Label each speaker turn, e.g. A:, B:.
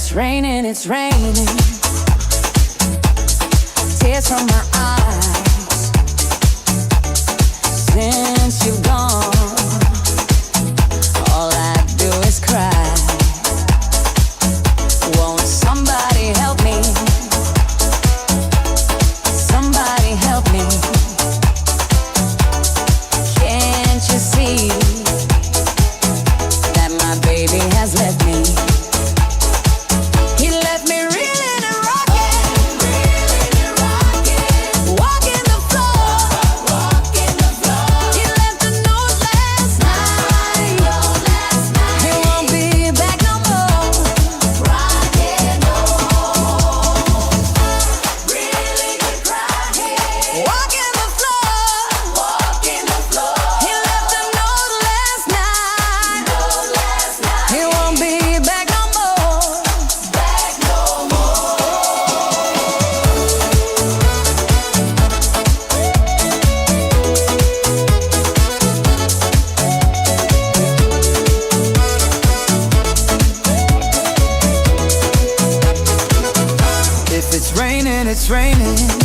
A: it's raining, it's raining. Tears from my eyes. Since you've gone, all I do is cry. Won't somebody help me? Somebody help me. Can't you see that my baby has left me? He left me reeling and rocking, walking the floor. He left a note last night. He won't be back no more. Rocking home, really crying. Walking the floor. He left a note last night. He won't be back no more. If it's raining, it's raining.